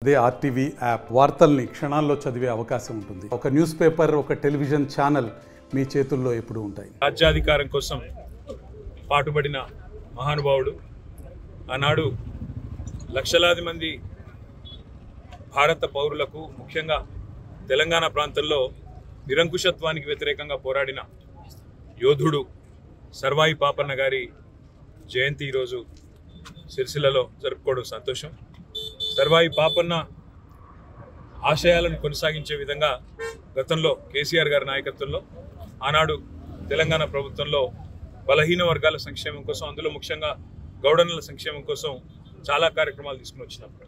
అదే RTV app వార్తల్ని క్షణాల్లో చదివే అవకాశం ఉంటుంది. ఒక న్యూస్ పేపర్, ఒక టెలివిజన్ ఛానల్ మీ చేతుల్లో ఎప్పుడూ ఉంటాయి. రాజ్యాధికారం కోసం పాటుపడిన మహానుభావుడు. ఆనాడు లక్షలాది మంది భారత పౌరులకు, ముఖ్యంగా తెలంగాణ ప్రాంతంలో నిరంకుశత్వానికి వ్యతిరేకంగా పోరాడిన యోధుడు సర్వాయి పాపన్న గారి జయంతి ఈరోజు సిరిసిల్లలో జరుపుకోవడం సంతోషం. సర్వాయి పాపన్న ఆశయాలను కొనసాగించే విధంగా గతంలో కేసీఆర్ గారి నాయకత్వంలో ఆనాడు తెలంగాణ ప్రభుత్వంలో బలహీన వర్గాల సంక్షేమం కోసం, అందులో ముఖ్యంగా గౌడన్నల సంక్షేమం కోసం చాలా కార్యక్రమాలు తీసుకుని వచ్చినప్పుడు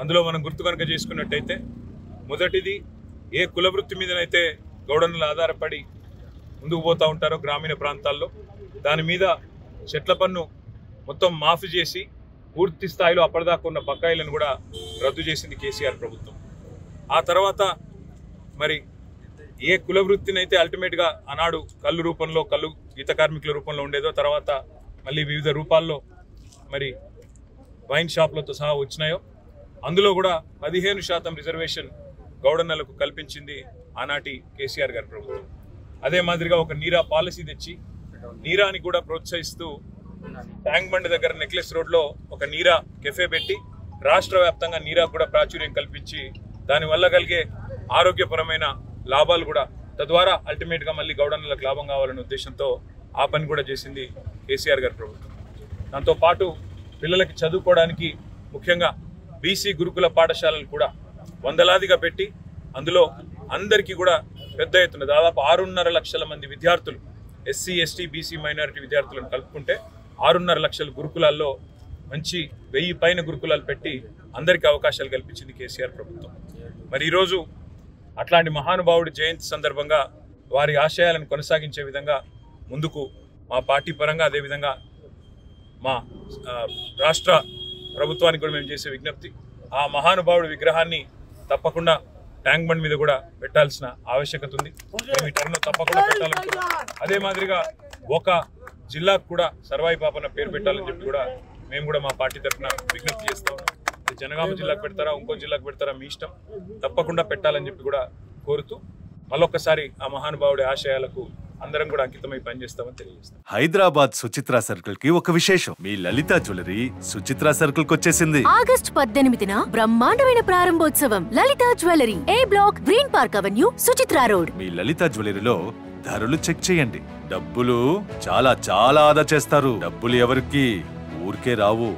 అందులో మనం గుర్తు కనుక చేసుకున్నట్టయితే మొదటిది, ఏ కులవృత్తి మీదనైతే గౌడన్నలు ఆధారపడి ముందుకు పోతూ ఉంటారో గ్రామీణ ప్రాంతాల్లో, దాని మీద చెట్ల పన్ను మొత్తం మాఫీ చేసి పూర్తి స్థాయిలో అప్పటిదాకా ఉన్న బకాయిలను కూడా రద్దు చేసింది కేసీఆర్ ప్రభుత్వం. ఆ తర్వాత మరి ఏ కుల వృత్తినైతే అల్టిమేట్గా ఆనాడు కళ్ళు రూపంలో, కళ్ళు గీత కార్మికుల రూపంలో ఉండేదో, తర్వాత మళ్ళీ వివిధ రూపాల్లో మరి వైన్ షాప్లతో సహా వచ్చినాయో, అందులో కూడా 15% రిజర్వేషన్ గౌడన్నలకు కల్పించింది ఆనాటి కేసీఆర్ గారి ప్రభుత్వం. అదే మాదిరిగా ఒక నీరా పాలసీ తెచ్చి నీరాని కూడా ప్రోత్సహిస్తూ ట్యాంక్ బండ్ దగ్గర నెక్లెస్ రోడ్లో ఒక నీరా కెఫే పెట్టి రాష్ట్ర వ్యాప్తంగా నీరా కూడా ప్రాచుర్యం కల్పించి దానివల్ల కలిగే ఆరోగ్యపరమైన లాభాలు కూడా, తద్వారా అల్టిమేట్గా మళ్ళీ గౌడన్నలకు లాభం కావాలనే ఉద్దేశంతో ఆ పని కూడా చేసింది కేసీఆర్ గారి ప్రభుత్వం. దాంతోపాటు పిల్లలకి చదువుకోవడానికి ముఖ్యంగా బీసీ గురుకుల పాఠశాలలు కూడా వందలాదిగా పెట్టి అందులో అందరికీ కూడా పెద్ద ఎత్తున దాదాపు 6.5 లక్షల మంది విద్యార్థులు, ఎస్సీ, ఎస్టీ, బీసీ, మైనారిటీ విద్యార్థులను కలుపుకుంటే 6.5 లక్షల గురుకులాల్లో మంచి 1000 పైన గురుకులాలు పెట్టి అందరికీ అవకాశాలు కల్పించింది కేసీఆర్ ప్రభుత్వం. మరి ఈరోజు అట్లాంటి మహానుభావుడి జయంతి సందర్భంగా వారి ఆశయాలను కొనసాగించే విధంగా ముందుకు మా పార్టీ పరంగా, అదేవిధంగా మా రాష్ట్ర ప్రభుత్వానికి కూడా మేము చేసే విజ్ఞప్తి, ఆ మహానుభావుడి విగ్రహాన్ని తప్పకుండా ట్యాంక్ బండ్ మీద కూడా పెట్టాల్సిన ఆవశ్యకత ఉంది. మేము ఈ టర్మ్లో తప్పకుండా పెట్టాలనుకున్నాం. అదే మాదిరిగా ఒక జిల్లాకు కూడా సర్వాయి పాపన్న పేరు పెట్టాలని చెప్పి కూడా మేము కూడా మా పార్టీ తరఫున విజ్ఞప్తి చేస్తా ఉన్నాం. జనగామ జిల్లాకు పెడతారా, ఇంకో జిల్లాకు పెడతారా మీ ఇష్టం, తప్పకుండా పెట్టాలని చెప్పి కూడా కోరుతూ మళ్ళొక్కసారి ఆ మహానుభావుడి ఆశయాలకు అందరం కూడా అంకితమై పనిచేస్తామని తెలియజేస్తాం. హైదరాబాద్ సుచిత్రా సర్కిల్ కి ఒక విశేషం. మీ లలిత జ్యువెలరీ సుచిత్రా సర్కిల్ కి వచ్చేసింది. ఆగస్టు 18న బ్రహ్మాండమైన ప్రారంభోత్సవం. Lalitha jewellery, A block, green park avenue, Suchitra road. మీ లలిత జ్యువెలరీలో ధరలు చెక్ చేయండి. డబ్బులు చాలా చాలా ఆదా చేస్తారు. డబ్బులు ఎవరికి ఊరికే రావు.